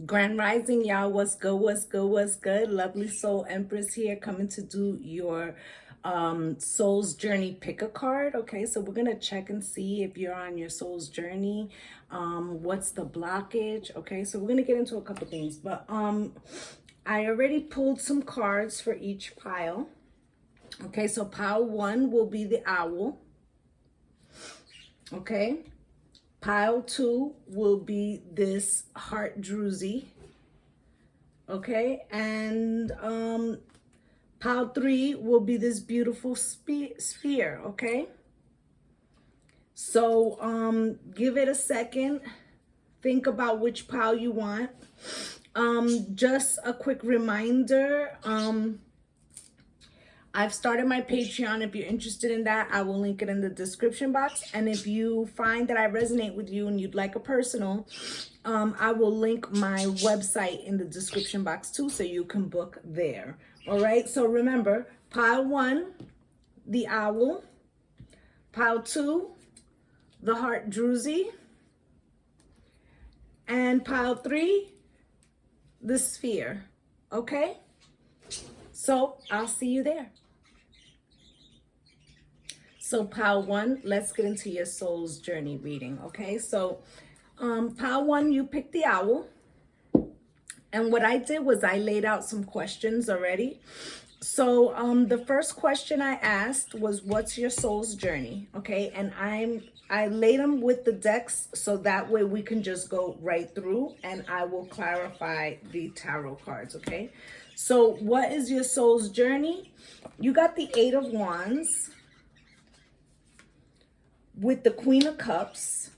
Grand Rising, y'all. What's good? What's good? What's good? Lovely Soul Empress here, coming to do your soul's journey. Pick a card. Okay, so we're gonna check and see if you're on your soul's journey. What's the blockage? Okay, so we're gonna get into a couple things, but I already pulled some cards for each pile. Okay, so pile 1 will be the owl. Okay, pile 2 will be this heart druzy. Okay, and pile 3 will be this beautiful sphere. Okay, so give it a second, think about which pile you want. Just a quick reminder, I've started my Patreon. If you're interested in that, I will link it in the description box. And if you find that I resonate with you and you'd like a personal, I will link my website in the description box too, so you can book there. All right, so remember, pile 1, the owl. Pile 2, the heart druzy. And pile 3, the sphere. Okay, so I'll see you there. So pile 1, let's get into your soul's journey reading. Okay, so pile 1, you picked the owl. And what I did was I laid out some questions already. So the first question I asked was, what's your soul's journey? Okay, and I laid them with the decks so that way we can just go right through and I will clarify the tarot cards. Okay, so what is your soul's journey? You got the 8 of Wands with the Queen of Cups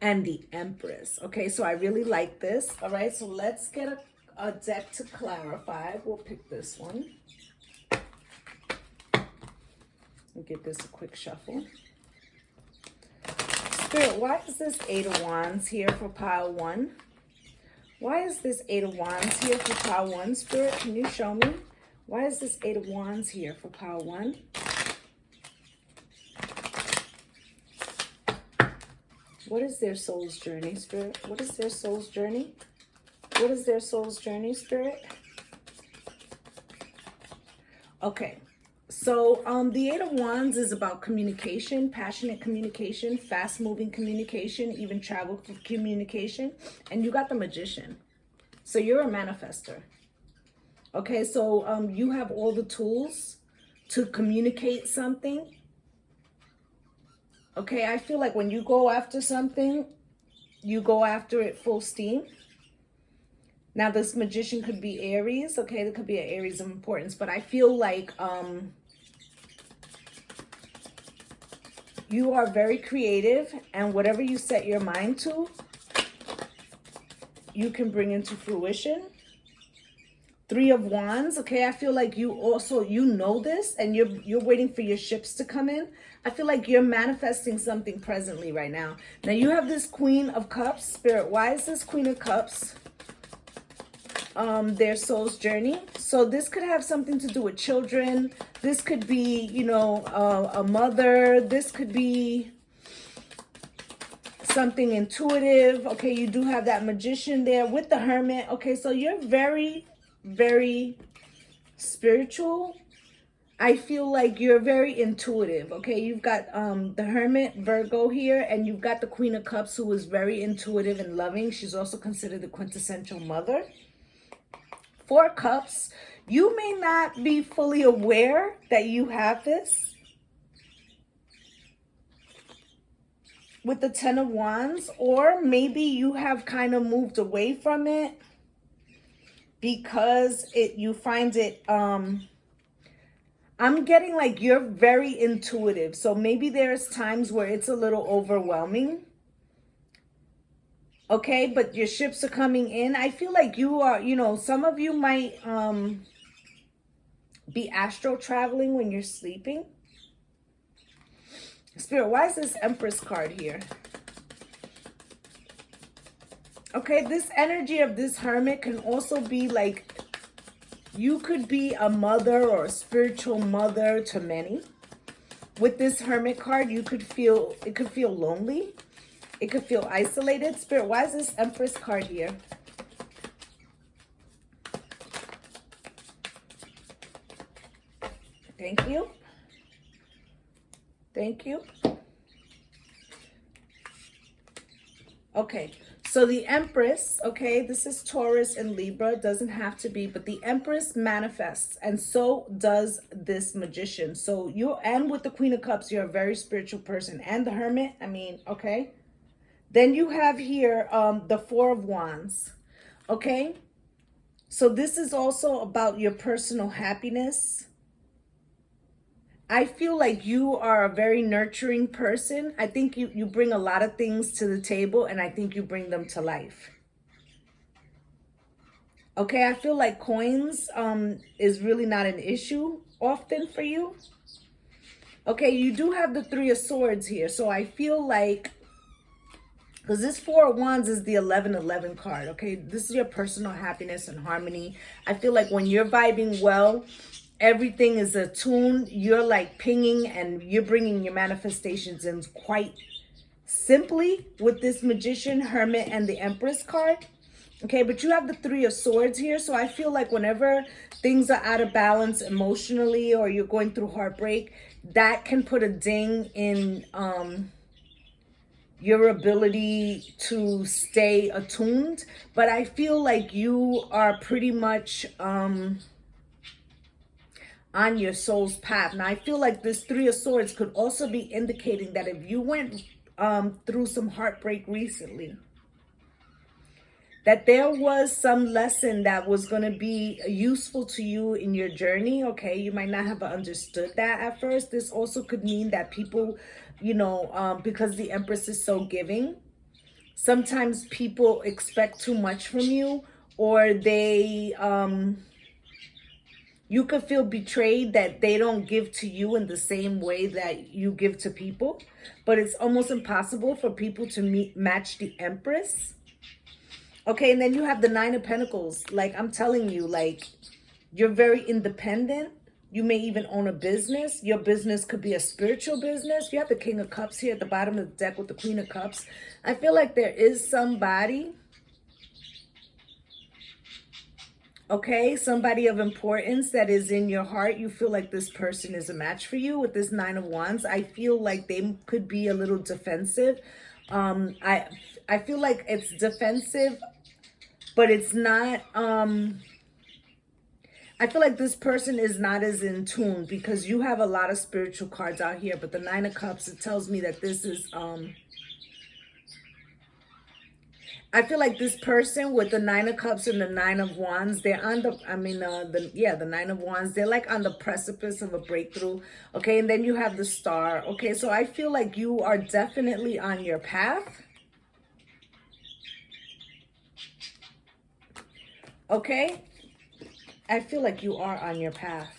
and the Empress. Okay, so I really like this. All right, so let's get a deck to clarify. We'll pick this one. We'll give this a quick shuffle. Spirit, why is this 8 of Wands here for pile 1? Why is this 8 of Wands here for pile 1? Spirit, can you show me? Why is this 8 of Wands here for pile 1? What is their soul's journey, Spirit? What is their soul's journey? What is their soul's journey, Spirit? Okay, so the 8 of Wands is about communication, passionate communication, fast-moving communication, even travel communication. And you got the Magician. So you're a manifester. Okay, so you have all the tools to communicate something. Okay, I feel like when you go after something, you go after it full steam. Now, this Magician could be Aries. Okay, there could be an Aries of importance, but I feel like you are very creative, and whatever you set your mind to, you can bring into fruition. 3 of Wands. Okay, I feel like you also, you know this, and you're waiting for your ships to come in. I feel like you're manifesting something presently right now. Now you have this Queen of Cups. Spirit, why is this Queen of Cups their soul's journey? So this could have something to do with children. This could be, you know, a mother. This could be something intuitive. Okay, you do have that Magician there with the Hermit. Okay, so you're very, very spiritual. I feel like you're very intuitive. Okay, you've got the Hermit, Virgo here, and you've got the Queen of Cups, who is very intuitive and loving. She's also considered the quintessential mother. 4 Cups, you may not be fully aware that you have this. With the 10 of Wands, or maybe you have kind of moved away from it because you find it, I'm getting like you're very intuitive. So maybe there's times where it's a little overwhelming. Okay, but your ships are coming in. I feel like you are, you know, some of you might be astral traveling when you're sleeping. Spirit, why is this Empress card here? Okay, this energy of this Hermit can also be like, you could be a mother or a spiritual mother to many. With this Hermit card, you could feel, it could feel lonely. It could feel isolated. Spirit, why is this Empress card here? Thank you. Thank you. Okay, so the Empress, okay, this is Taurus and Libra, doesn't have to be, but the Empress manifests, and so does this Magician. So you, and with the Queen of Cups, you're a very spiritual person, and the Hermit, I mean, okay. Then you have here the Four of Wands, okay. So this is also about your personal happiness. I feel like you are a very nurturing person. I think you bring a lot of things to the table, and I think you bring them to life. Okay, I feel like coins is really not an issue often for you. Okay, you do have the Three of Swords here. So I feel like, because this Four of Wands is the 11-11 card, okay? This is your personal happiness and harmony. I feel like when you're vibing well, everything is attuned. You're like pinging, and you're bringing your manifestations in quite simply with this Magician, Hermit, and the Empress card. Okay, but you have the Three of Swords here. So I feel like whenever things are out of balance emotionally, or you're going through heartbreak, that can put a ding in your ability to stay attuned. But I feel like you are pretty much on your soul's path. Now, I feel like this Three of Swords could also be indicating that if you went through some heartbreak recently, that there was some lesson that was going to be useful to you in your journey, okay? You might not have understood that at first. This also could mean that people, you know, because the Empress is so giving, sometimes people expect too much from you, or they, you could feel betrayed that they don't give to you in the same way that you give to people. But it's almost impossible for people to match the Empress. Okay, and then you have the Nine of Pentacles. Like, I'm telling you, like, you're very independent. You may even own a business. Your business could be a spiritual business. You have the King of Cups here at the bottom of the deck with the Queen of Cups. I feel like there is somebody, okay, somebody of importance that is in your heart. You feel like this person is a match for you. With this Nine of Wands, I feel like they could be a little defensive. I feel like it's defensive, but it's not, I feel like this person is not as in tune, because you have a lot of spiritual cards out here. But the Nine of Cups, it tells me that this is, I feel like this person with the Nine of Cups and the Nine of Wands, they're on the, the Nine of Wands, they're like on the precipice of a breakthrough. Okay, and then you have the Star. Okay, so I feel like you are definitely on your path. Okay, I feel like you are on your path.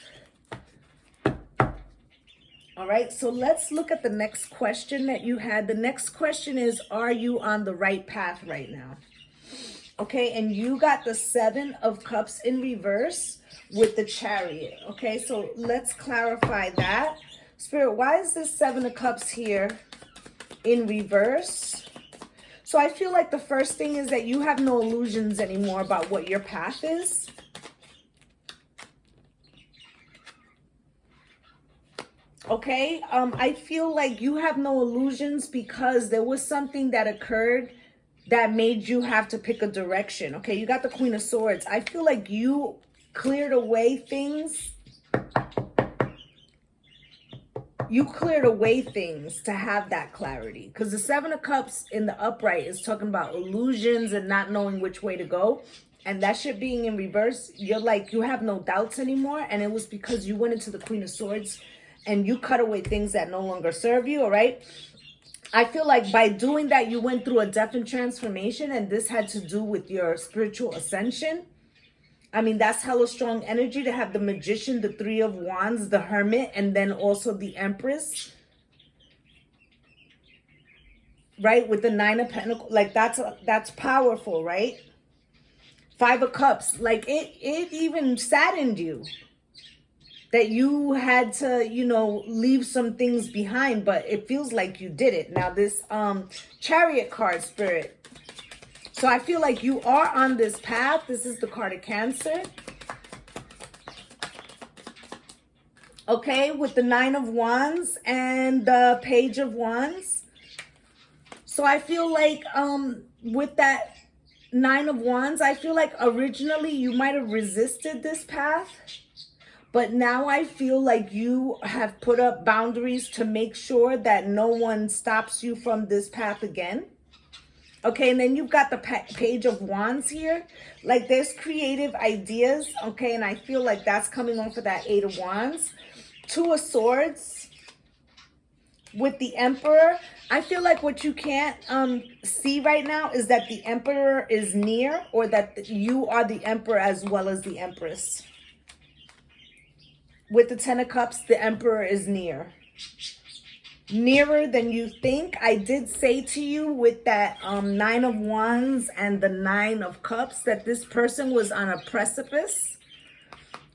All right, so let's look at the next question that you had. The next question is, are you on the right path right now? Okay, and you got the Seven of Cups in reverse with the Chariot. Okay, so let's clarify that. Spirit, why is this Seven of Cups here in reverse? So I feel like the first thing is that you have no illusions anymore about what your path is. Okay, I feel like you have no illusions because there was something that occurred that made you have to pick a direction. Okay, you got the Queen of Swords. I feel like you cleared away things. You cleared away things to have that clarity, because the Seven of Cups in the upright is talking about illusions and not knowing which way to go. And that shit being in reverse, you're like, you have no doubts anymore. And it was because you went into the Queen of Swords and you cut away things that no longer serve you, all right? I feel like by doing that, you went through a death and transformation, and this had to do with your spiritual ascension. I mean, that's hella strong energy to have the Magician, the Three of Wands, the Hermit, and then also the Empress. Right? With the Nine of Pentacles. Like, that's powerful, right? Five of Cups. Like, it even saddened you that you had to, you know, leave some things behind, but it feels like you did it. Now this Chariot card, Spirit. So I feel like you are on this path. This is the card of Cancer. Okay, with the Nine of Wands and the Page of Wands. So I feel like with that Nine of Wands, I feel like originally you might have resisted this path. But now I feel like you have put up boundaries to make sure that no one stops you from this path again. Okay, and then you've got the Page of Wands here. Like there's creative ideas, okay, and I feel like that's coming on for that Eight of Wands. Two of Swords with the Emperor. I feel like what you can't see right now is that the Emperor is near, or that you are the Emperor as well as the Empress. With the Ten of Cups, the Emperor is near. Nearer than you think. I did say to you with that Nine of Wands and the Nine of Cups that this person was on a precipice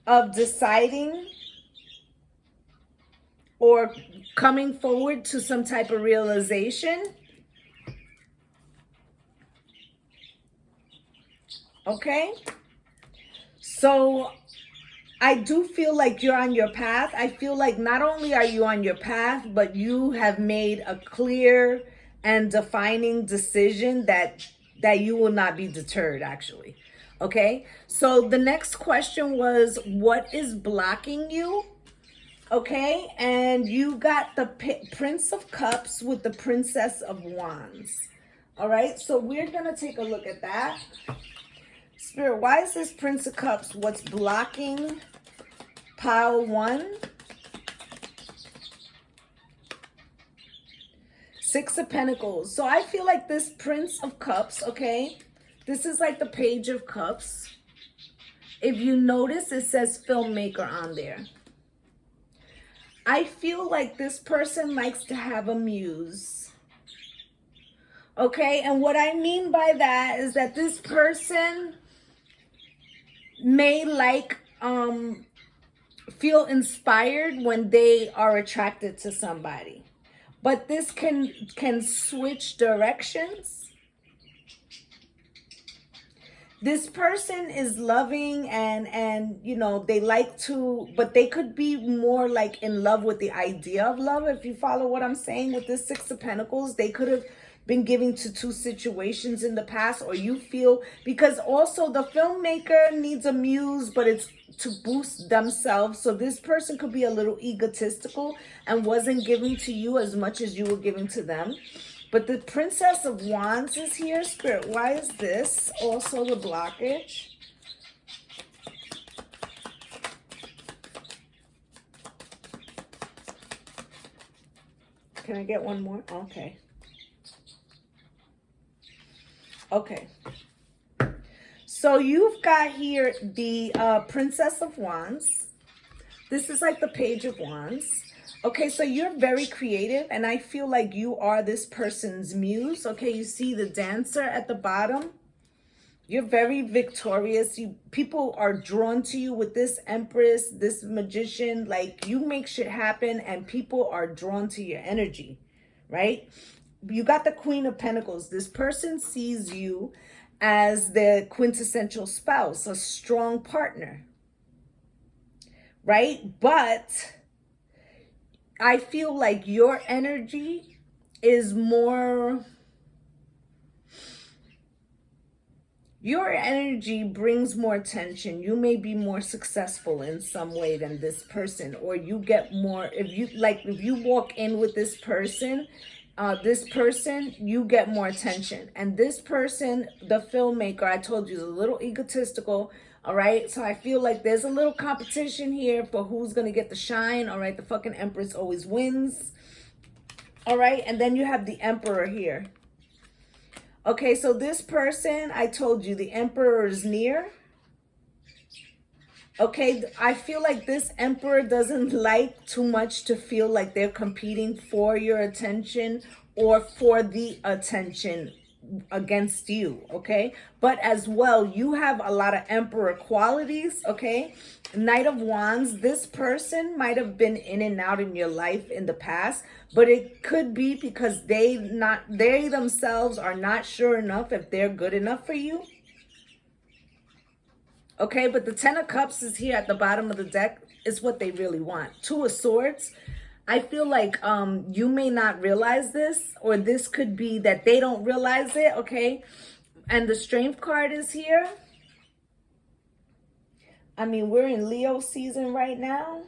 of deciding or coming forward to some type of realization. Okay? So I do feel like you're on your path. I feel like not only are you on your path, but you have made a clear and defining decision that you will not be deterred, actually. Okay? So the next question was, what is blocking you? Okay? And you got the Prince of Cups with the Princess of Wands. All right? So we're going to take a look at that. Spirit, why is this Prince of Cups what's blocking pile one? Six of Pentacles. So I feel like this Prince of Cups, okay, this is like the Page of Cups. If you notice, it says filmmaker on there. I feel like this person likes to have a muse. Okay, and what I mean by that is that this person may like feel inspired when they are attracted to somebody, but this can switch directions. This person is loving and you know, they like to, but they could be more like in love with the idea of love, if you follow what I'm saying. With this Six of Pentacles, they could have been giving to two situations in the past, or you feel, because also the filmmaker needs a muse, but it's to boost themselves. So this person could be a little egotistical and wasn't giving to you as much as you were giving to them. But the Princess of Wands is here. Spirit, why is this also the blockage? Can I get one more? Okay. Okay. So you've got here the Princess of Wands. This is like the Page of Wands. Okay, so you're very creative, and I feel like you are this person's muse. Okay, you see the Dancer at the bottom. You're very victorious. People are drawn to you with this Empress, this Magician. Like, you make shit happen, and people are drawn to your energy, right? You got the Queen of Pentacles. This person sees you as the quintessential spouse, a strong partner, right? But I feel like your energy is more, your energy brings more attention. You may be more successful in some way than this person, or you get more, if you walk in with this person, you get more attention. And this person, the filmmaker, I told you, is a little egotistical. All right, so I feel like there's a little competition here for who's gonna get the shine. All right, the fucking Empress always wins. All right, and then you have the Emperor here. Okay, so this person, I told you, the Emperor is near. Okay, I feel like this Emperor doesn't like too much to feel like they're competing for your attention or for the attention against you, okay? But as well, you have a lot of emperor qualities, okay? Knight of Wands, this person might have been in and out in your life in the past, but it could be because they themselves are not sure enough if they're good enough for you. Okay, but the Ten of Cups is here at the bottom of the deck. Is what they really want. Two of Swords. I feel like you may not realize this, or this could be that they don't realize it, okay? And the Strength card is here. I mean, we're in Leo season right now.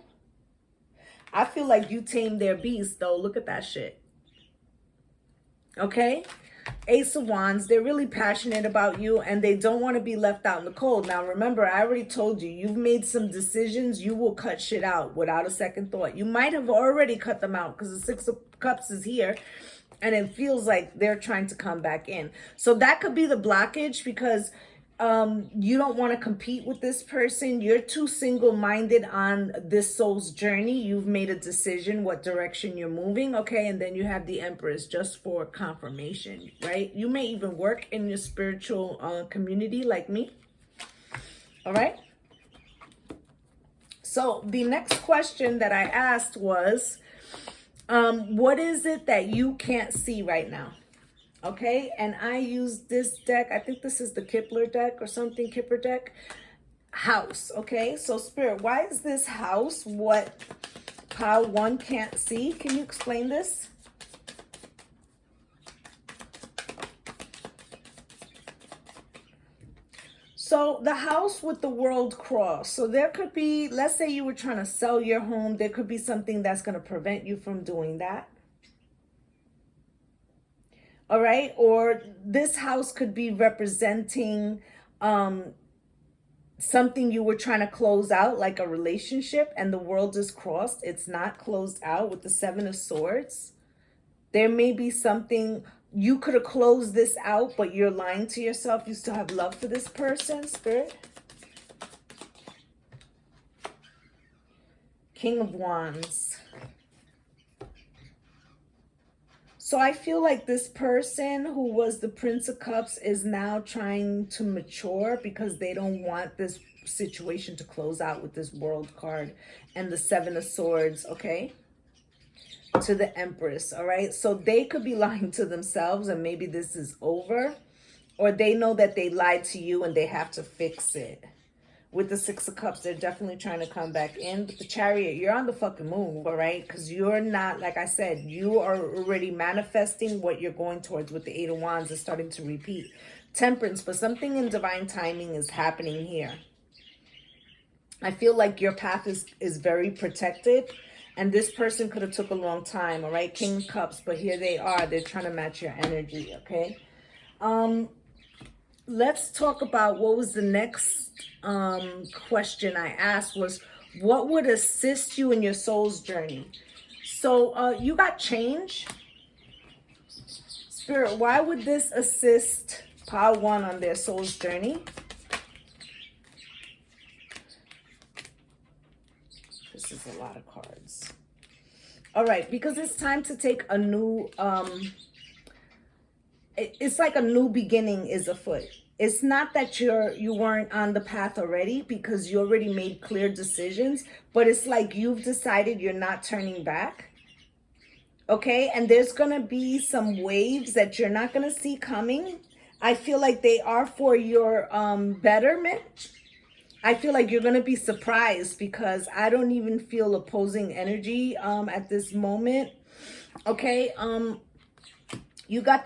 I feel like you tamed their beast, though. Look at that shit. Okay? Ace of Wands, they're really passionate about you and they don't want to be left out in the cold. Now, remember, I already told you, you've made some decisions. You will cut shit out without a second thought. You might have already cut them out because the Six of Cups is here and it feels like they're trying to come back in. So that could be the blockage because you don't want to compete with this person. You're too single-minded on this soul's journey. You've made a decision what direction you're moving, okay? And then you have the Empress just for confirmation, right? You may even work in your spiritual community like me, all right? So the next question that I asked was, what is it that you can't see right now? Okay, and I use this deck. I think this is the Kipler deck or something, Kipper deck. House, okay? So Spirit, why is this house what pile 1 can't see? Can you explain this? So the house with the World Cross. So there could be, let's say you were trying to sell your home. There could be something that's going to prevent you from doing that. All right, or this house could be representing something you were trying to close out, like a relationship, and the world is crossed. It's not closed out with the Seven of Swords. There may be something, you could have closed this out, but you're lying to yourself. You still have love for this person, Spirit. King of Wands. So I feel like this person who was the Prince of Cups is now trying to mature because they don't want this situation to close out with this World card and the Seven of Swords, okay? To the Empress, all right? So they could be lying to themselves and maybe this is over, or they know that they lied to you and they have to fix it. With the Six of Cups, they're definitely trying to come back in. But the Chariot, you're on the fucking move, all right? Because you're not, like I said, you are already manifesting what you're going towards with the Eight of Wands is starting to repeat. Temperance, but something in divine timing is happening here. I feel like your path is very protected. And this person could have took a long time, all right? King of Cups, but here they are. They're trying to match your energy, okay? Let's talk about what was the next question I asked was, what would assist you in your soul's journey? So you got change. Spirit, why would this assist pile 1 on their soul's journey? This is a lot of cards. All right, because it's time to take a new, it's like a new beginning is afoot. It's not that you weren't on the path already because you already made clear decisions, but it's like you've decided you're not turning back. Okay, and there's going to be some waves that you're not going to see coming. I feel like they are for your betterment. I feel like you're going to be surprised because I don't even feel opposing energy at this moment. Okay, you got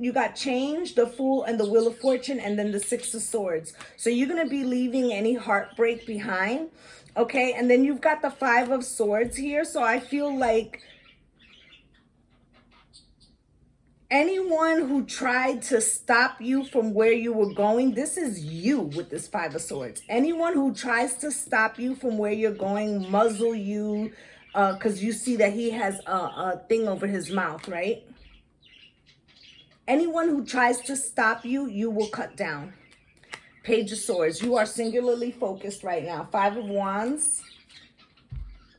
you got change, the Fool, and the Wheel of Fortune, and then the Six of Swords. So you're going to be leaving any heartbreak behind. Okay, and then you've got the Five of Swords here. So I feel like anyone who tried to stop you from where you were going, this is you with this Five of Swords. Anyone who tries to stop you from where you're going, muzzle you, because you see that he has a thing over his mouth, right? Anyone who tries to stop you, you will cut down. Page of Swords. You are singularly focused right now. Five of Wands.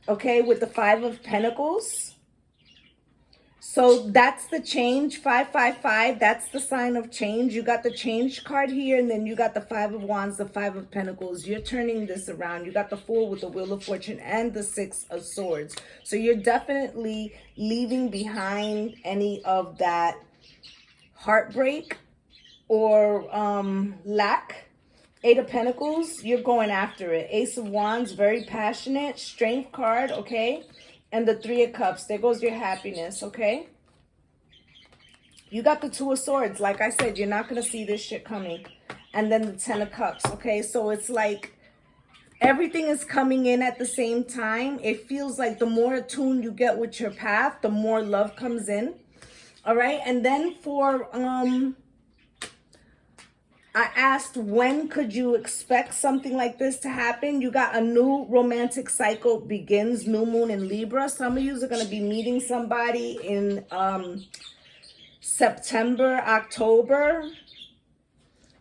Okay, with the Five of Pentacles. So that's the change, 555. That's the sign of change. You got the change card here, and then you got the Five of Wands, the Five of Pentacles. You're turning this around. You got the Fool with the Wheel of Fortune and the Six of Swords. So you're definitely leaving behind any of that heartbreak or lack. Eight of Pentacles, you're going after it. Ace of Wands, very passionate. Strength card, okay? And the Three of Cups, there goes your happiness, okay? You got the Two of Swords. Like I said, you're not going to see this shit coming. And then the Ten of Cups, okay? So it's like everything is coming in at the same time. It feels like the more attuned you get with your path, the more love comes in. All right? And then for... I asked, when could you expect something like this to happen? You got a new romantic cycle begins, new moon in Libra. Some of you are going to be meeting somebody in September, October.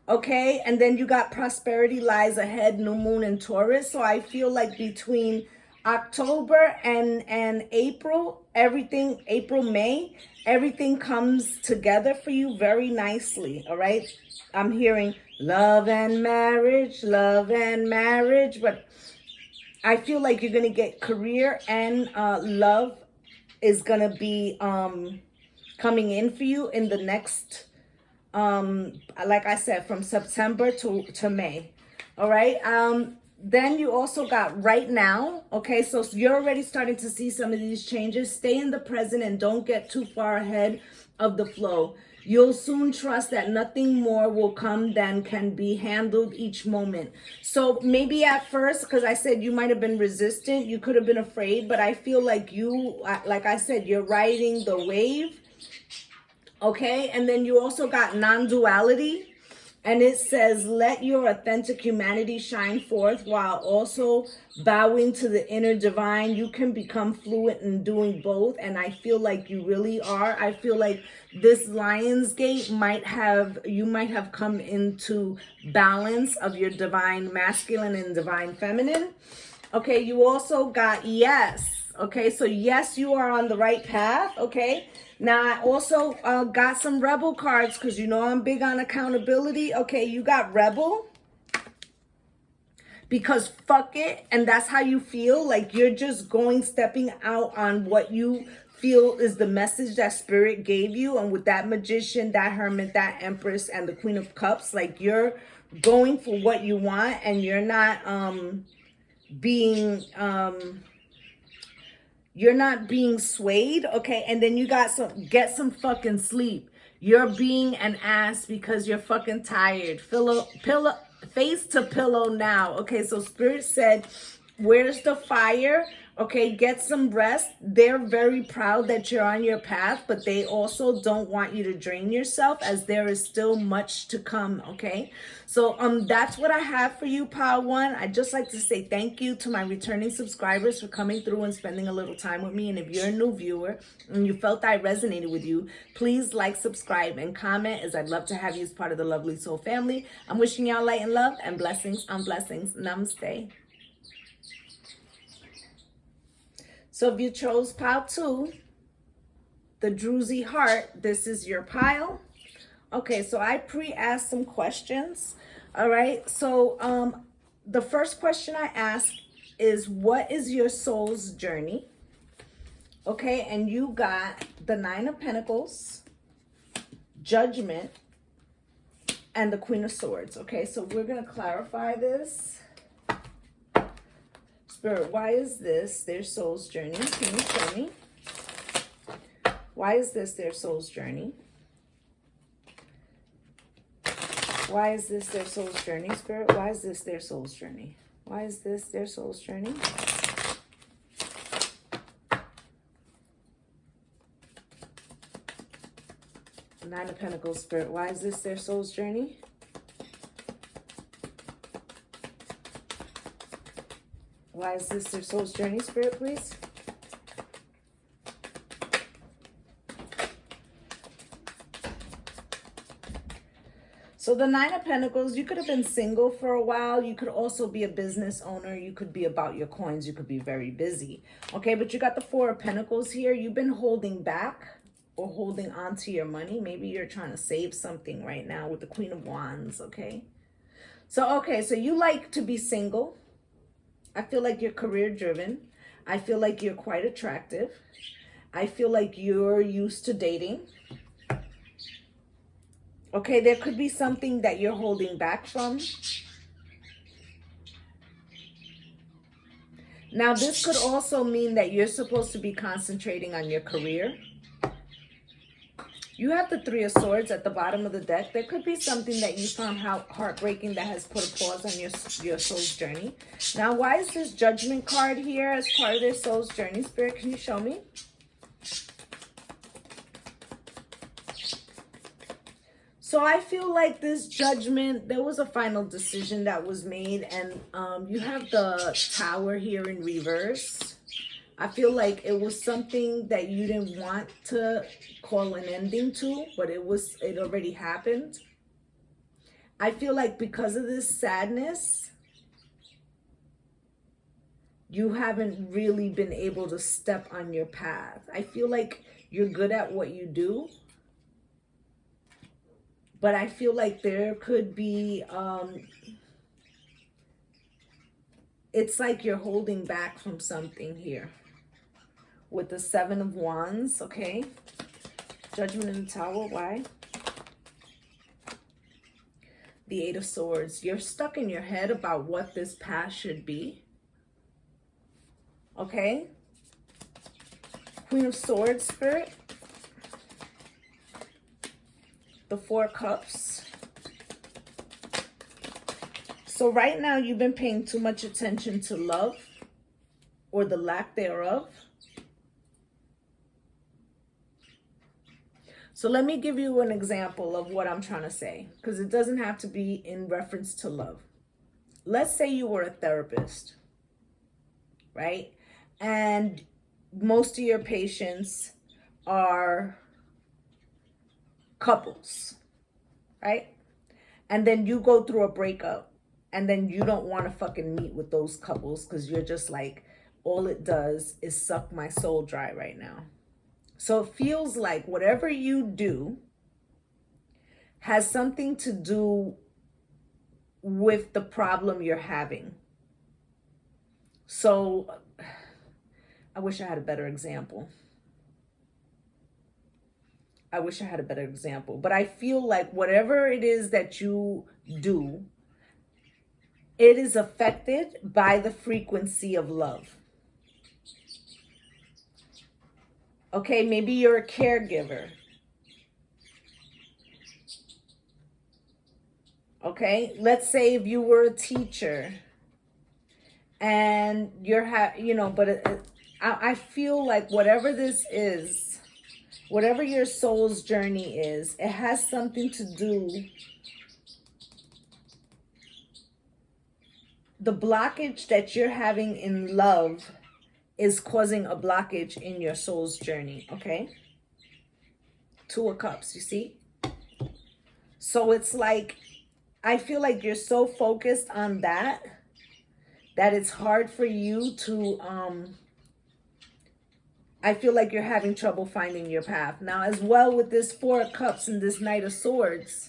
Okay, and then you got prosperity lies ahead, new moon in Taurus. So I feel like between October and April, April, May, everything comes together for you very nicely, all right? I'm hearing love and marriage, but I feel like you're going to get career and love is going to be coming in for you in the next, like I said, from September to May, all right? Then you also got right now, okay? So you're already starting to see some of these changes. Stay in the present and don't get too far ahead of the flow. You'll soon trust that nothing more will come than can be handled each moment. So maybe at first, because I said you might have been resistant, you could have been afraid, but I feel like you, like I said, you're riding the wave, okay? And then you also got non-duality. And it says, let your authentic humanity shine forth while also bowing to the inner divine. You can become fluent in doing both. And I feel like you really are. I feel like this Lionsgate you might have come into balance of your divine masculine and divine feminine. Okay, you also got yes. Okay, so yes, you are on the right path. Okay. Now, I also got some rebel cards because you know I'm big on accountability. Okay, you got rebel because fuck it. And that's how you feel. Like you're just stepping out on what you feel is the message that spirit gave you. And with that magician, that hermit, that empress, and the Queen of Cups, like you're going for what you want and you're not being... You're not being swayed, okay? And then you got get some fucking sleep. You're being an ass because you're fucking tired. Face to pillow now, okay? So Spirit said, where's the fire? Okay, get some rest. They're very proud that you're on your path, but they also don't want you to drain yourself as there is still much to come, okay? So that's what I have for you, Power One. I'd just like to say thank you to my returning subscribers for coming through and spending a little time with me. And if you're a new viewer and you felt I resonated with you, please like, subscribe, and comment, as I'd love to have you as part of the Lovely Soul family. I'm wishing y'all light and love and blessings on blessings. Namaste. So if you chose pile 2, the Druzy Heart, this is your pile. Okay, so I pre-asked some questions. All right, so the first question I asked is, what is your soul's journey? Okay, and you got the Nine of Pentacles, Judgment, and the Queen of Swords. Okay, so we're going to clarify this. Spirit, why is this their soul's journey? Can you show me? Why is this their soul's journey? Why is this their soul's journey, Spirit? Why is this their soul's journey? Why is this their soul's journey? Nine of Pentacles, Spirit. Why is this their soul's journey? Why is this their soul's journey, Spirit, please? So the Nine of Pentacles, you could have been single for a while. You could also be a business owner. You could be about your coins. You could be very busy. Okay, but you got the Four of Pentacles here. You've been holding back. or holding on to your money. Maybe you're trying to save something right now with the Queen of Wands, okay? So you like to be single. I feel like you're career driven. I feel like you're quite attractive. I feel like you're used to dating. Okay, there could be something that you're holding back from. Now, this could also mean that you're supposed to be concentrating on your career. You have the Three of Swords at the bottom of the deck. There could be something that you found heartbreaking that has put a pause on your soul's journey. Now, why is this Judgment card here as part of their soul's journey? Spirit, can you show me? So I feel like this Judgment, there was a final decision that was made, and you have the Tower here in reverse. I feel like it was something that you didn't want to call an ending to, but it already happened. I feel like because of this sadness, you haven't really been able to step on your path. I feel like you're good at what you do, but I feel like there could be, it's like you're holding back from something here. With the Seven of Wands, okay? Judgment in the Tower, why? The Eight of Swords. You're stuck in your head about what this path should be. Okay? Queen of Swords, Spirit. The Four of Cups. So right now you've been paying too much attention to love or the lack thereof. So let me give you an example of what I'm trying to say, because it doesn't have to be in reference to love. Let's say you were a therapist, right? And most of your patients are couples, right? And then you go through a breakup, and then you don't want to fucking meet with those couples because you're just like, all it does is suck my soul dry right now. So it feels like whatever you do has something to do with the problem you're having. So I wish I had a better example. But I feel like whatever it is that you do, it is affected by the frequency of love. Okay, maybe you're a caregiver. Okay, let's say if you were a teacher and you're I feel like whatever this is, whatever your soul's journey is, it has something to do. The blockage that you're having in love is causing a blockage in your soul's journey, okay? Two of Cups, you see? So it's like, I feel like you're so focused on that it's hard for you to, I feel like you're having trouble finding your path. Now, as well with this Four of Cups and this Knight of Swords,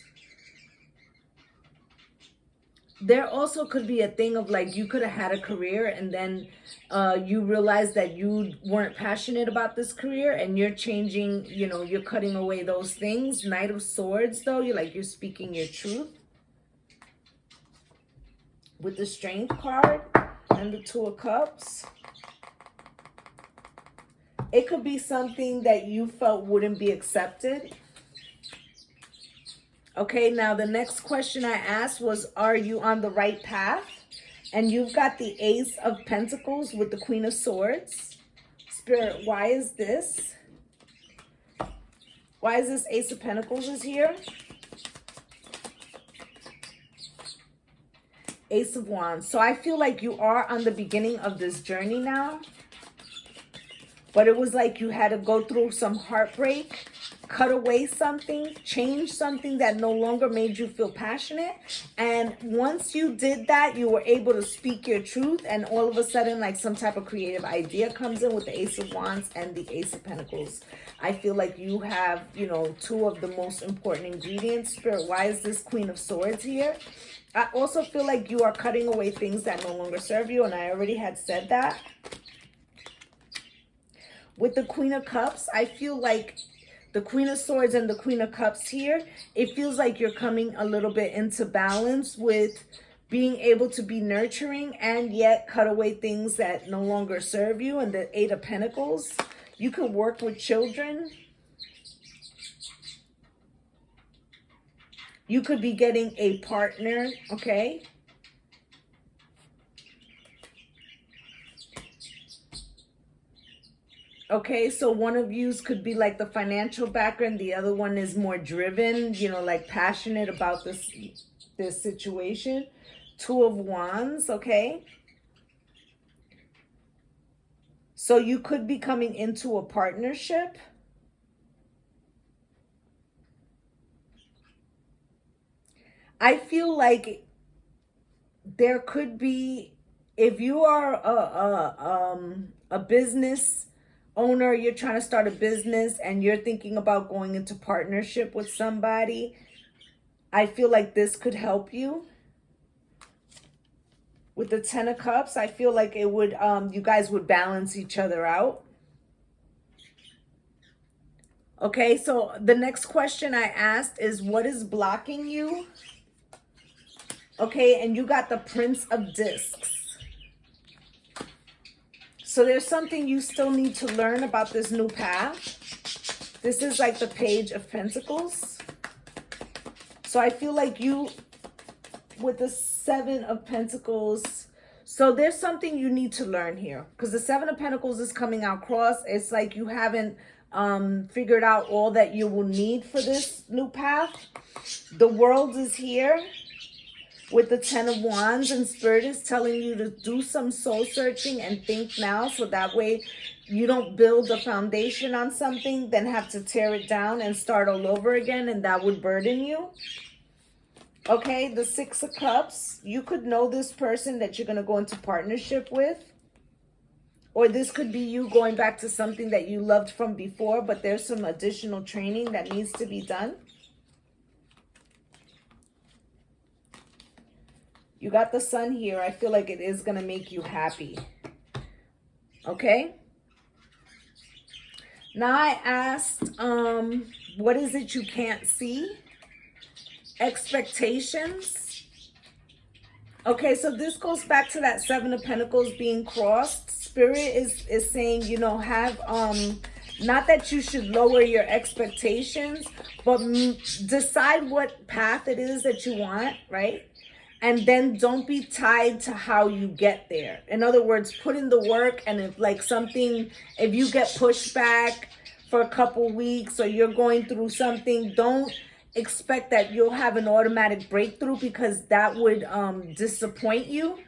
there also could be a thing of like you could have had a career and then you realize that you weren't passionate about this career and you're changing, you're cutting away those things. Knight of Swords, though, you're speaking your truth. With the Strength card and the Two of Cups, it could be something that you felt wouldn't be accepted. Okay, now the next question I asked was, are you on the right path? And you've got the Ace of Pentacles with the Queen of Swords. Spirit, why is this? Why is this Ace of Pentacles is here? Ace of Wands. So I feel like you are on the beginning of this journey now. But it was like you had to go through some heartbreak cut away something, change something that no longer made you feel passionate. And once you did that, you were able to speak your truth, and all of a sudden, like, some type of creative idea comes in with the Ace of Wands and the Ace of Pentacles. I feel like you have, you know, two of the most important ingredients. Spirit, why is this Queen of Swords here? I also feel like you are cutting away things that no longer serve you, and I already had said that. With the Queen of Cups, I feel like the Queen of Swords and the Queen of Cups here, it feels like you're coming a little bit into balance with being able to be nurturing and yet cut away things that no longer serve you. And the Eight of Pentacles, you could work with children. You could be getting a partner, okay? Okay, so one of yous could be like the financial background. The other one is more driven, you know, like passionate about this situation. Two of Wands, okay? So you could be coming into a partnership. I feel like there could be, if you are a business owner, you're trying to start a business and you're thinking about going into partnership with somebody, I feel like this could help you. With the Ten of Cups, I feel like it would, you guys would balance each other out. Okay, so the next question I asked is, what is blocking you? Okay, and you got the Prince of Discs. So there's something you still need to learn about this new path. This is like the Page of Pentacles. So I feel like you, with the Seven of Pentacles, so there's something you need to learn here. Because the Seven of Pentacles is coming out cross. It's like you haven't figured out all that you will need for this new path. The World is here with the Ten of Wands, and Spirit is telling you to do some soul searching and think now, so that way you don't build a foundation on something, then have to tear it down and start all over again, and that would burden you. Okay, the Six of Cups, you could know this person that you're going to go into partnership with, or this could be you going back to something that you loved from before, but there's some additional training that needs to be done. You got the Sun here. I feel like it is going to make you happy. Okay. Now I asked, what is it you can't see? Expectations. Okay, so this goes back to that Seven of Pentacles being crossed. Spirit is saying, you know, have, not that you should lower your expectations, but decide what path it is that you want, right? And then don't be tied to how you get there. In other words, put in the work, and if like something, if you get pushed back for a couple weeks or you're going through something, don't expect that you'll have an automatic breakthrough, because that would disappoint you.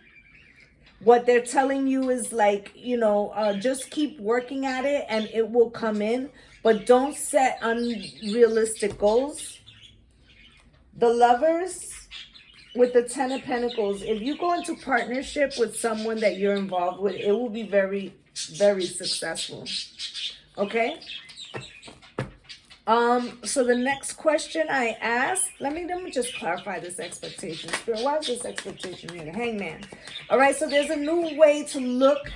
What they're telling you is like, you know, just keep working at it and it will come in, but don't set unrealistic goals. The Lovers, with the Ten of Pentacles, if you go into partnership with someone that you're involved with, it will be very, very successful. Okay? So the next question I asked, let me just clarify this expectation. Spirit, why is this expectation here? The Hangman. All right, so there's a new way to look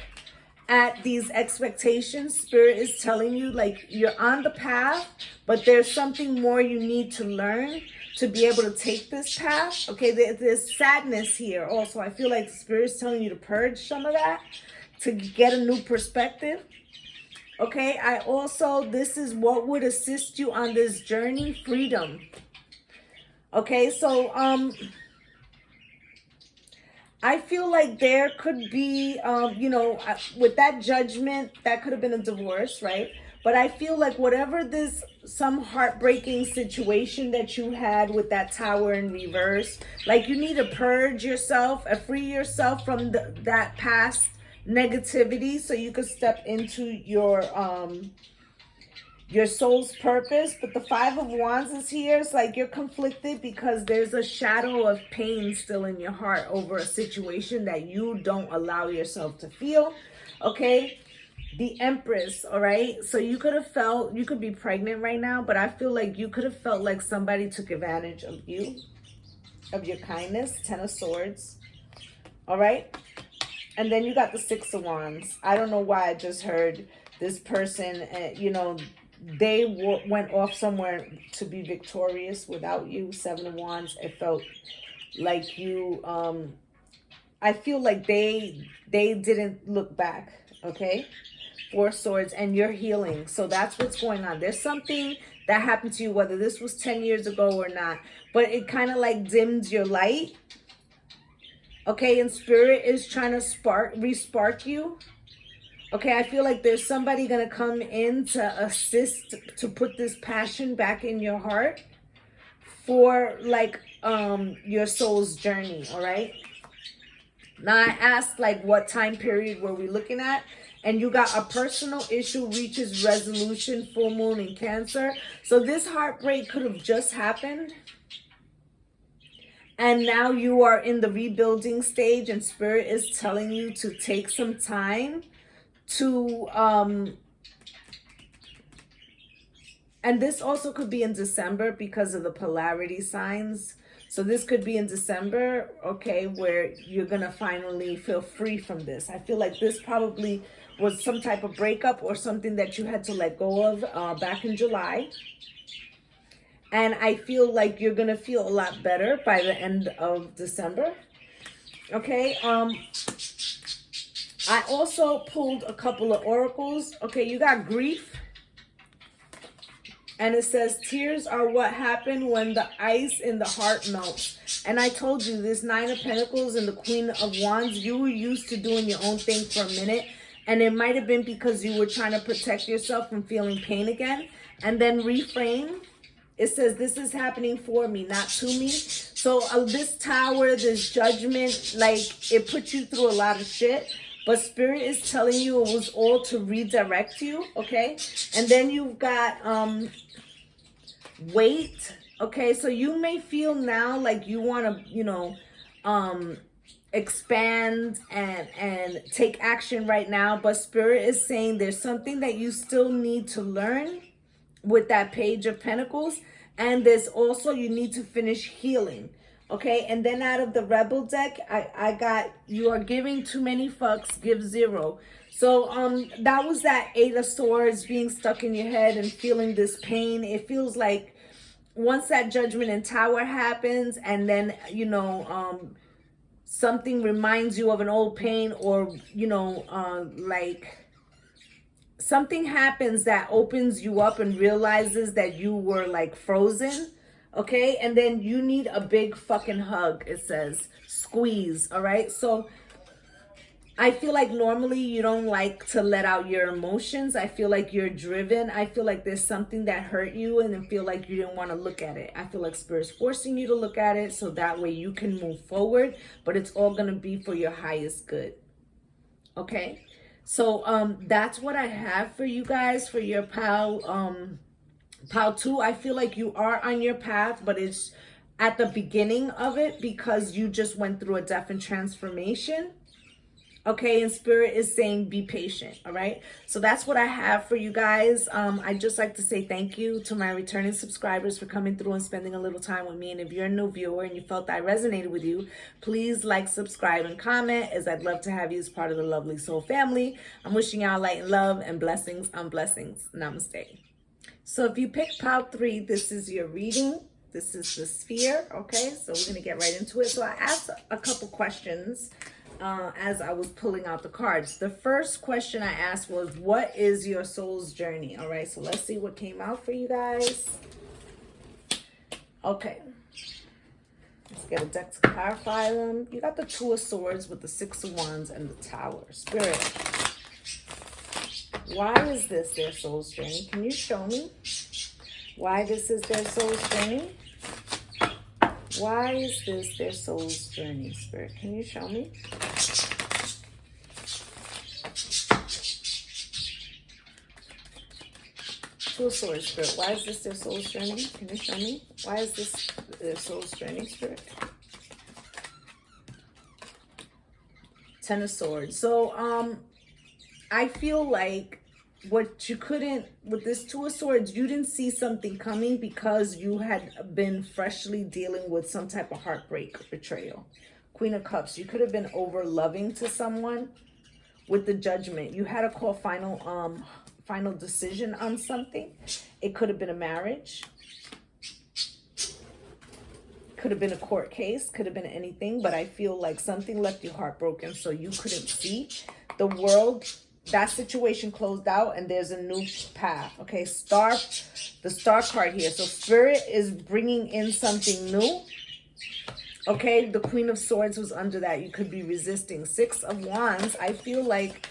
at these expectations. Spirit is telling you, like, you're on the path, but there's something more you need to learn to be able to take this path. Okay, there's sadness here also. I feel like Spirit is telling you to purge some of that to get a new perspective. Okay, I also, this is what would assist you on this journey: freedom. Okay, so I feel like there could be, you know, with that Judgment, that could have been a divorce, right? But I feel like whatever this, some heartbreaking situation that you had with that Tower in reverse, like you need to purge yourself, free yourself from that past negativity, so you could step into your your soul's purpose. But the Five of Wands is here. It's like you're conflicted because there's a shadow of pain still in your heart over a situation that you don't allow yourself to feel. Okay, the Empress. All right, so you could have felt, you could be pregnant right now, but I feel like you could have felt like somebody took advantage of you, of your kindness. Ten of Swords. All right, and then you got the Six of Wands. I don't know why I just heard this person, you know, they went off somewhere to be victorious without you. Seven of Wands. It felt like you, I feel like they didn't look back. Okay, Four of Swords, and you're healing. So that's what's going on. There's something that happened to you, whether this was 10 years ago or not, but it kind of like dimmed your light. Okay, and Spirit is trying to re-spark you. Okay, I feel like there's somebody going to come in to assist to put this passion back in your heart for like your soul's journey, all right? Now I asked like what time period were we looking at? And you got a personal issue reaches resolution, full moon in Cancer. So this heartbreak could have just happened. And now you are in the rebuilding stage, and Spirit is telling you to take some time to and this also could be in December because of the polarity signs. So this could be in December, okay, where you're gonna finally feel free from this. I feel like this probably was some type of breakup or something that you had to let go of back in July. And I feel like you're gonna feel a lot better by the end of December. Okay, I also pulled a couple of oracles. Okay, you got grief. And it says, tears are what happened when the ice in the heart melts. And I told you, this Nine of Pentacles and the Queen of Wands, you were used to doing your own thing for a minute. And it might have been because you were trying to protect yourself from feeling pain again. And then reframe. It says, this is happening for me, not to me. So this Tower, this Judgment, like it put you through a lot of shit. But Spirit is telling you it was all to redirect you, okay? And then you've got weight, okay? So you may feel now like you want to, you know, expand and take action right now. But Spirit is saying there's something that you still need to learn with that Page of Pentacles. And there's also, you need to finish healing. Okay, and then out of the Rebel deck, I got, you are giving too many fucks, give zero. So that was that Eight of Swords being stuck in your head and feeling this pain. It feels like once that Judgment and Tower happens, and then, you know, something reminds you of an old pain, or, you know, like something happens that opens you up and realizes that you were like frozen. Okay, and then you need a big fucking hug, it says. Squeeze, all right? So I feel like normally you don't like to let out your emotions. I feel like you're driven. I feel like there's something that hurt you and I feel like you didn't want to look at it. I feel like Spirit's forcing you to look at it so that way you can move forward, but it's all going to be for your highest good. Okay? So that's what I have for you guys, for your pal 2. I feel like you are on your path, but it's at the beginning of it because you just went through a death and transformation. Okay, and Spirit is saying be patient, all right? So that's what I have for you guys. I'd just like to say thank you to my returning subscribers for coming through and spending a little time with me. And if you're a new viewer and you felt that I resonated with you, please like, subscribe, and comment, as I'd love to have you as part of the Lovely Soul family. I'm wishing y'all light and love and blessings on blessings. Namaste. So if you pick pile 3, this is your reading. This is the sphere, okay? So we're going to get right into it. So I asked a couple questions as I was pulling out the cards. The first question I asked was, what is your soul's journey? All right, so let's see what came out for you guys. Okay. Let's get a deck to clarify them. You got the Two of Swords with the Six of Wands and the Tower. Spirit, why is this their soul's journey? Can you show me why this is their soul's journey? Why is this their soul's journey, Spirit? Can you show me? Two of Swords, Spirit. Why is this their soul's journey? Can you show me? Why is this their soul's journey, Spirit? Ten of Swords. So, I feel like what you couldn't, with this Two of Swords, you didn't see something coming because you had been freshly dealing with some type of heartbreak, betrayal. Queen of Cups. You could have been over loving to someone. With the Judgment, you had to call final decision on something. It could have been a marriage, could have been a court case, could have been anything, but I feel like something left you heartbroken, so you couldn't see the world. That situation closed out and there's a new path. Okay, the star card here. So Spirit is bringing in something new. Okay, the Queen of Swords was under that. You could be resisting. Six of Wands. I feel like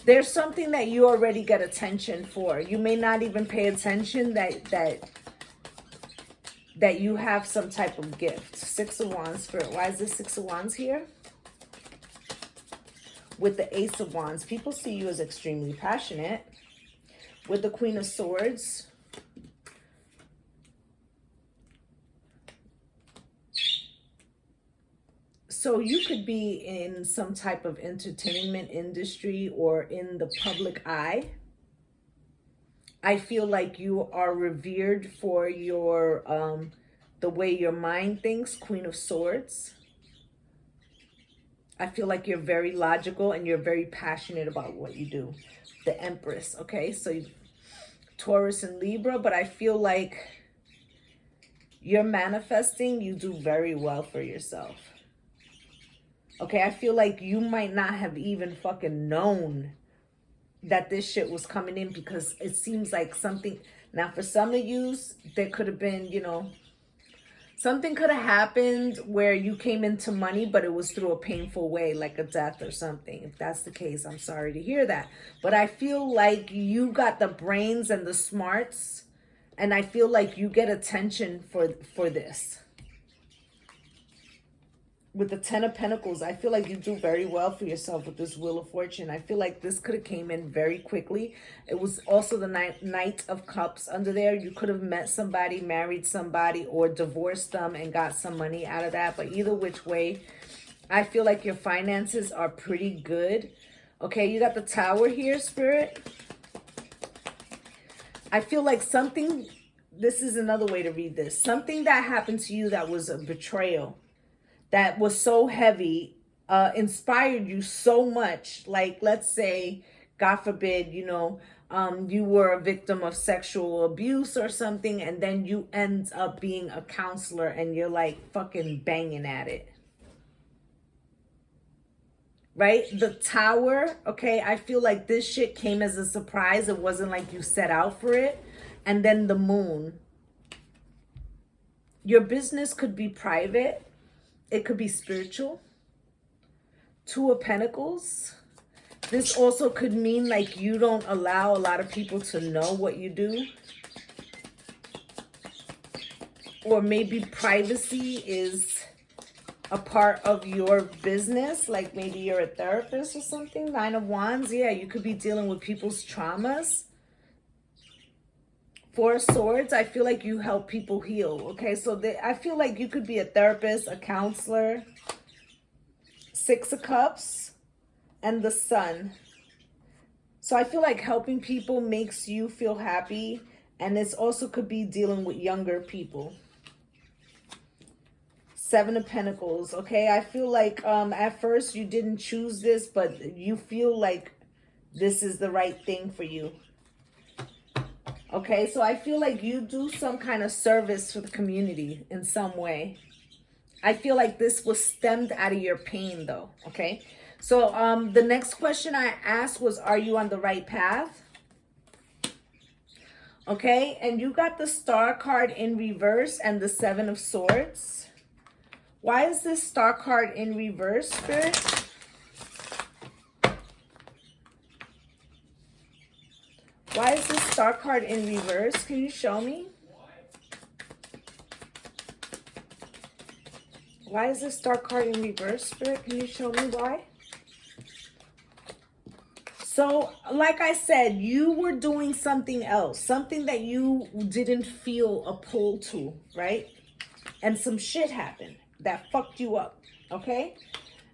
there's something that you already get attention for. You may not even pay attention that you have some type of gift. Six of Wands, Spirit. Why is this Six of Wands here? With the Ace of Wands. People see you as extremely passionate. With the Queen of Swords. So you could be in some type of entertainment industry or in the public eye. I feel like you are revered for your the way your mind thinks, Queen of Swords. I feel like you're very logical and you're very passionate about what you do. The Empress, okay? So Taurus and Libra, but I feel like you're manifesting. You do very well for yourself. Okay, I feel like you might not have even fucking known that this shit was coming in because it seems like something. Now, for some of you, there could have been, you know, something could have happened where you came into money, but it was through a painful way, like a death or something. If that's the case, I'm sorry to hear that. But I feel like you got the brains and the smarts, and I feel like you get attention for this. With the Ten of Pentacles, I feel like you do very well for yourself with this Wheel of Fortune. I feel like this could have came in very quickly. It was also the Knight of Cups under there. You could have met somebody, married somebody, or divorced them and got some money out of that. But either which way, I feel like your finances are pretty good. Okay, you got the Tower here, Spirit. I feel like something, this is another way to read this. Something that happened to you that was a betrayal, that was so heavy, inspired you so much. Like, let's say, God forbid, you know, you were a victim of sexual abuse or something, and then you end up being a counselor and you're like fucking banging at it. Right? The Tower, okay, I feel like this shit came as a surprise. It wasn't like you set out for it. And then the Moon. Your business could be private. It could be spiritual. Two of Pentacles. This also could mean like you don't allow a lot of people to know what you do. Or maybe privacy is a part of your business. Like maybe you're a therapist or something. Nine of Wands. Yeah, you could be dealing with people's traumas. Four of Swords, I feel like you help people heal. Okay, so I feel like you could be a therapist, a counselor. Six of Cups and the Sun. So I feel like helping people makes you feel happy. And this also could be dealing with younger people. Seven of Pentacles. Okay, I feel like at first you didn't choose this, but you feel like this is the right thing for you. Okay, so I feel like you do some kind of service for the community in some way. I feel like this was stemmed out of your pain though, okay? So the next question I asked was, are you on the right path? Okay, and you got the Star card in reverse and the Seven of Swords. Why is this Star card in reverse, Spirit? Why is this Star card in reverse? Can you show me? Why is this Star card in reverse, Spirit? Can you show me why? So, like I said, you were doing something else, something that you didn't feel a pull to, right? And some shit happened that fucked you up, okay?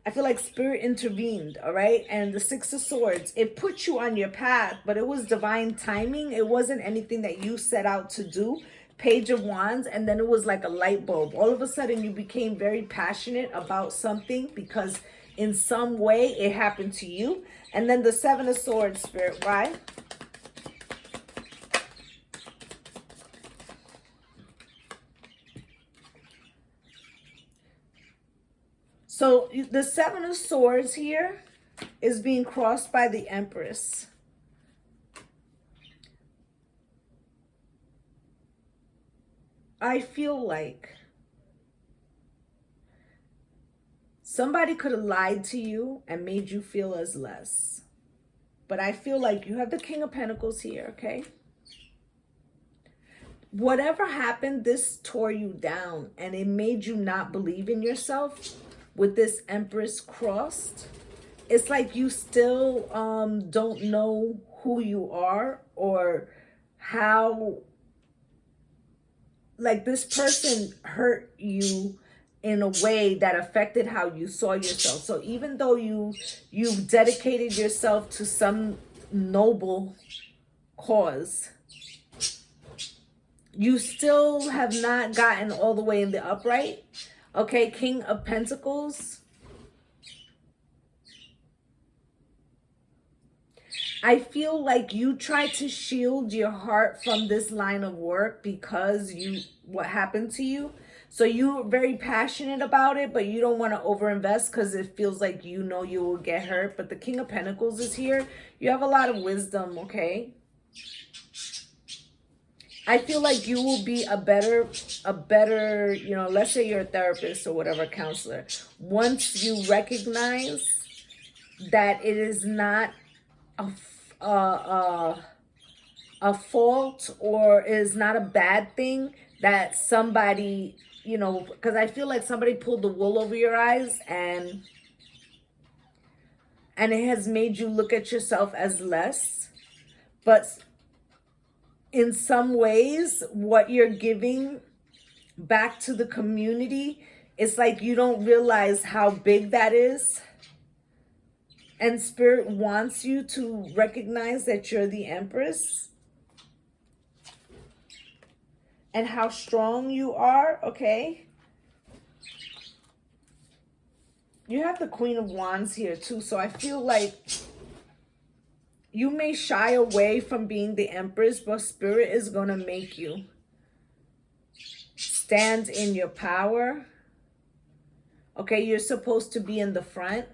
I feel like spirit intervened, all right? And the Six of Swords, it put you on your path, but it was divine timing. It wasn't anything that you set out to do. Page of Wands, and then it was like a light bulb. All of a sudden, you became very passionate about something because in some way it happened to you. And then the Seven of Swords, Spirit, why? So the Seven of Swords here is being crossed by the Empress. I feel like somebody could have lied to you and made you feel as less. But I feel like you have the King of Pentacles here, okay? Whatever happened, this tore you down and it made you not believe in yourself with this Empress crossed. It's like you still don't know who you are or how, like this person hurt you in a way that affected how you saw yourself. So even though you've dedicated yourself to some noble cause, you still have not gotten all the way in the upright. Okay, King of Pentacles. I feel like you try to shield your heart from this line of work because what happened to you. So you're very passionate about it, but you don't want to overinvest because it feels like you know you will get hurt. But the King of Pentacles is here. You have a lot of wisdom, okay? I feel like you will be a better, you know, let's say you're a therapist or whatever, counselor. Once you recognize that it is not a fault or is not a bad thing that somebody, you know, because I feel like somebody pulled the wool over your eyes and it has made you look at yourself as less. But in some ways, what you're giving back to the community, it's like you don't realize how big that is. And Spirit wants you to recognize that you're the Empress and how strong you are, okay? You have the Queen of Wands here too, so I feel like you may shy away from being the Empress, but Spirit is going to make you stand in your power. Okay, you're supposed to be in the front.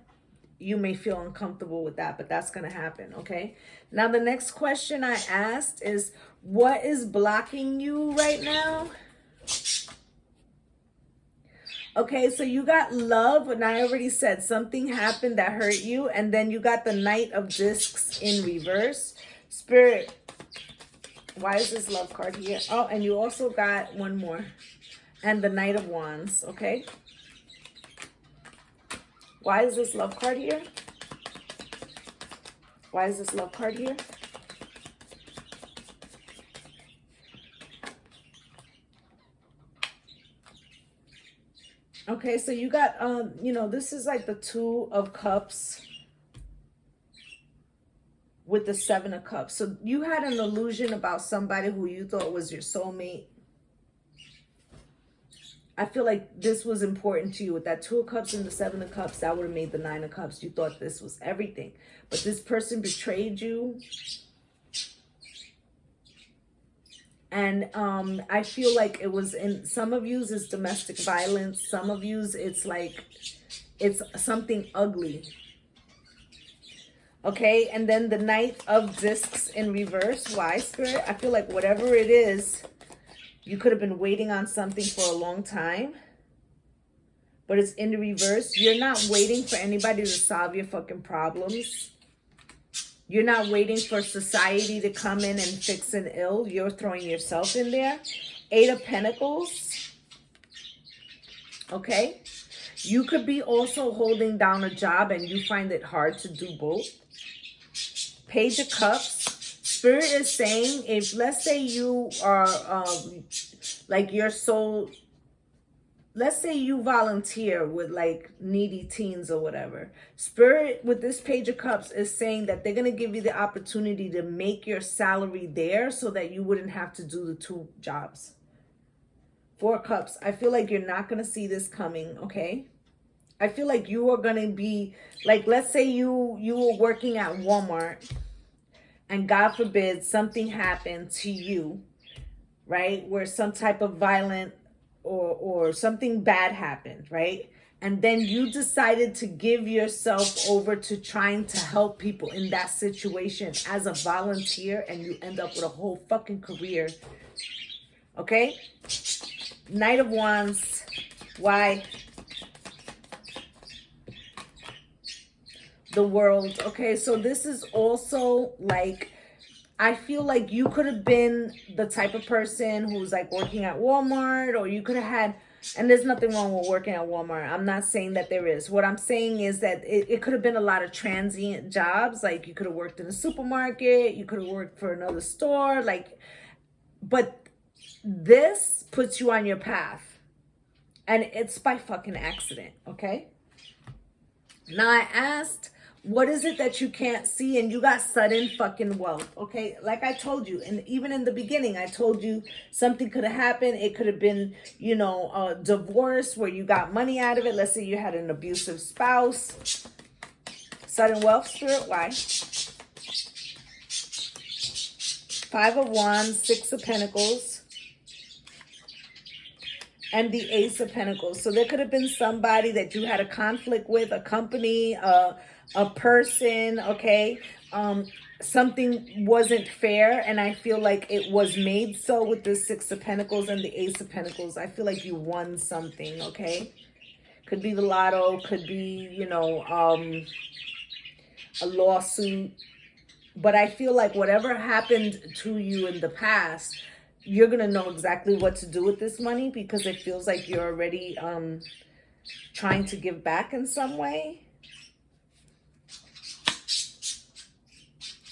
You may feel uncomfortable with that, but that's going to happen, okay? Now, the next question I asked is, what is blocking you right now? Okay, so you got love, and I already said something happened that hurt you, and then you got the Knight of Discs in reverse. Spirit, why is this love card here? Oh, and you also got one more, and the Knight of Wands, okay? Why is this love card here? Why is this love card here? Okay, so you got, you know, this is like the Two of Cups with the Seven of Cups. So you had an illusion about somebody who you thought was your soulmate. I feel like this was important to you. With that Two of Cups and the Seven of Cups, that would have made the Nine of Cups. You thought this was everything. But this person betrayed you. And I feel like it was in some of yous it's domestic violence. Some of yous it's like it's something ugly. Okay, and then the Knight of Discs in reverse. Why, Spirit? I feel like whatever it is, you could have been waiting on something for a long time, but it's in the reverse. You're not waiting for anybody to solve your fucking problems. You're not waiting for society to come in and fix an ill. You're throwing yourself in there. Eight of Pentacles. Okay. You could be also holding down a job and you find it hard to do both. Page of Cups. Spirit is saying, if let's say you are like your soul, let's say you volunteer with like needy teens or whatever. Spirit with this Page of Cups is saying that they're going to give you the opportunity to make your salary there so that you wouldn't have to do the 2 jobs. 4 of Cups. I feel like you're not going to see this coming, okay? I feel like you are going to be like, let's say you were working at Walmart and God forbid something happened to you, right? Where some type of violent or something bad happened, right? And then you decided to give yourself over to trying to help people in that situation as a volunteer, and you end up with a whole fucking career. Okay? Knight of Wands. Why? The World. Okay, so this is also like, I feel like you could have been the type of person who's like working at Walmart, or you could have had, and there's nothing wrong with working at Walmart. I'm not saying that there is. What I'm saying is that it could have been a lot of transient jobs. Like you could have worked in a supermarket, you could have worked for another store, like, but this puts you on your path, and it's by fucking accident, okay? Now I asked, what is it that you can't see? And you got sudden fucking wealth, okay? Like I told you, and even in the beginning, I told you something could have happened. It could have been, you know, a divorce where you got money out of it. Let's say you had an abusive spouse. Sudden wealth, Spirit, why? 5 of Wands, 6 of Pentacles, and the Ace of Pentacles. So there could have been somebody that you had a conflict with, a company, a person, okay? Something wasn't fair, and I feel like it was made so with the 6 of Pentacles and the Ace of Pentacles. I feel like you won something, okay? Could be the lotto, could be, you know, a lawsuit. But I feel like whatever happened to you in the past, you're going to know exactly what to do with this money, because it feels like you're already trying to give back in some way.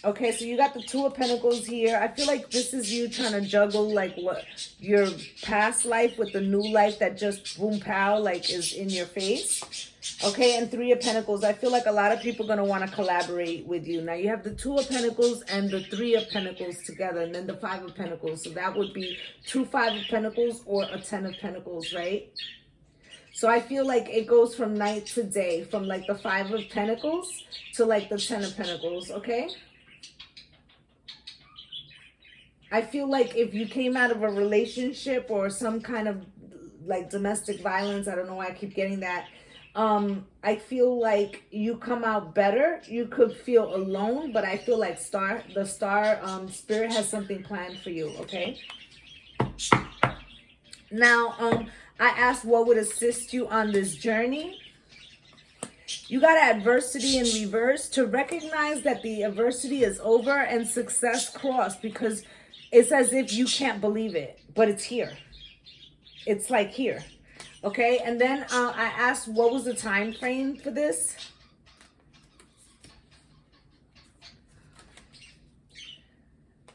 Okay, so you got the 2 of Pentacles here. I feel like this is you trying to juggle like what your past life with the new life that just boom pow like is in your face. Okay, and 3 of Pentacles. I feel like a lot of people are going to want to collaborate with you. Now you have the 2 of Pentacles and the 3 of Pentacles together, and then the 5 of Pentacles. So that would be 2 5 of Pentacles or a 10 of Pentacles, right? So I feel like it goes from night to day, from like the 5 of Pentacles to like the 10 of Pentacles, okay? I feel like if you came out of a relationship or some kind of like domestic violence, I don't know why I keep getting that. I feel like you come out better. You could feel alone, but I feel like the star spirit has something planned for you, okay? Now, I asked what would assist you on this journey. You got adversity in reverse, to recognize that the adversity is over and success crossed, because it's as if you can't believe it, but it's here. It's like here. Okay, and then I asked what was the time frame for this.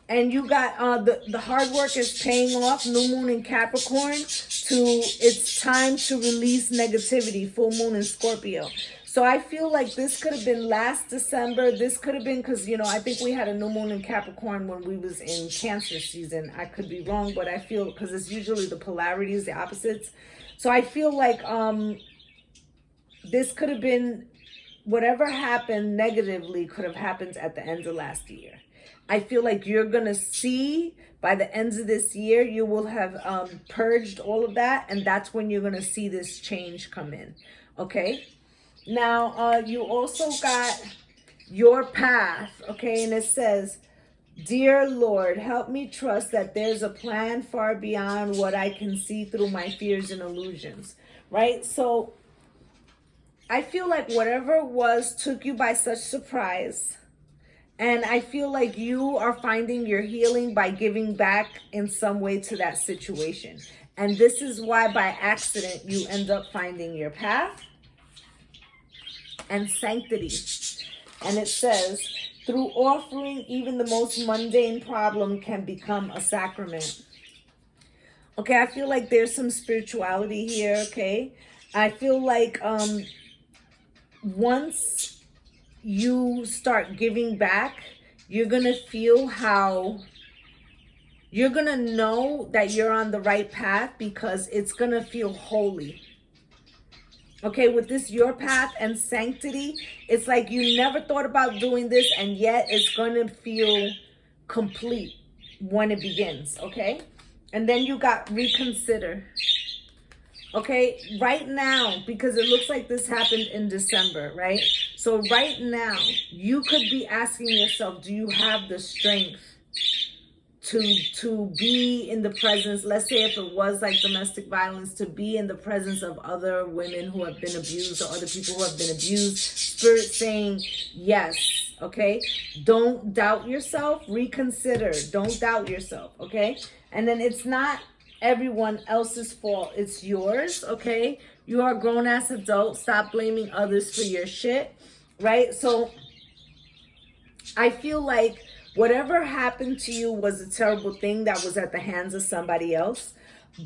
And you got the hard work is paying off. New moon in Capricorn. It's time to release negativity. Full moon in Scorpio. So I feel like this could have been last December. This could have been because, you know, I think we had a new moon in Capricorn when we was in Cancer season. I could be wrong, but I feel, because it's usually the polarities, the opposites. So I feel like this could have been, whatever happened negatively could have happened at the end of last year. I feel like you're going to see by the end of this year, you will have purged all of that. And that's when you're going to see this change come in. Okay. Now, you also got your path. Okay. And it says, "Dear Lord, help me trust that there's a plan far beyond what I can see through my fears and illusions." Right? So I feel like whatever it was took you by such surprise. And I feel like you are finding your healing by giving back in some way to that situation. And this is why by accident you end up finding your path and sanctity. And it says, Through offering, even the most mundane problem can become a sacrament. Okay, I feel like there's some spirituality here, okay? I feel like once you start giving back, you're going to feel how you're going to know that you're on the right path because it's going to feel holy. Okay, with this your path and sanctity, it's like you never thought about doing this and yet it's going to feel complete when it begins, okay? And then you got reconsider. Okay, right now, because it looks like this happened in December, right? So right now, you could be asking yourself, do you have the strength to be in the presence, let's say if it was like domestic violence, to be in the presence of other women who have been abused or other people who have been abused? Spirit saying yes, okay? Don't doubt yourself, reconsider, don't doubt yourself, okay? And then it's not everyone else's fault, it's yours, okay? You are a grown-ass adult, stop blaming others for your shit, right? So I feel like whatever happened to you was a terrible thing that was at the hands of somebody else.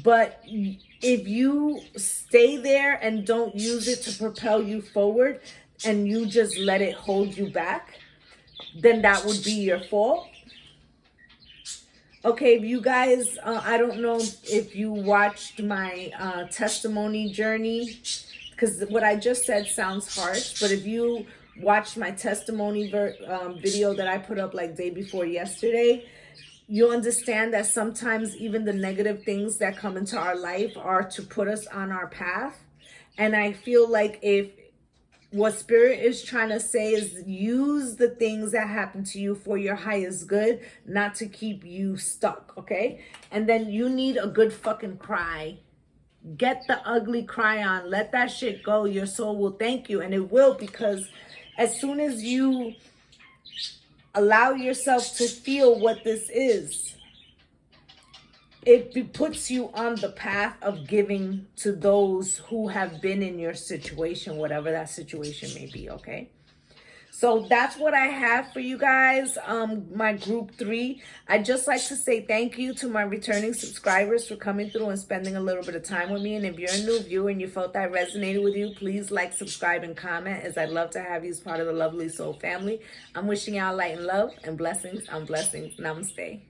But if you stay there and don't use it to propel you forward and you just let it hold you back, then that would be your fault. Okay, you guys, I don't know if you watched my testimony journey, because what I just said sounds harsh, but if you watched my testimony video that I put up like day before yesterday, you understand that sometimes even the negative things that come into our life are to put us on our path. And I feel like if what Spirit is trying to say is use the things that happen to you for your highest good, not to keep you stuck, okay? And then you need a good fucking cry. Get the ugly cry on. Let that shit go. Your soul will thank you. And it will, because as soon as you allow yourself to feel what this is, it puts you on the path of giving to those who have been in your situation, whatever that situation may be, okay? So that's what I have for you guys, my group 3. I'd just like to say thank you to my returning subscribers for coming through and spending a little bit of time with me. And if you're a new viewer and you felt that resonated with you, please like, subscribe, and comment, as I'd love to have you as part of the Lovely Soul family. I'm wishing y'all light and love and blessings on blessings. Namaste.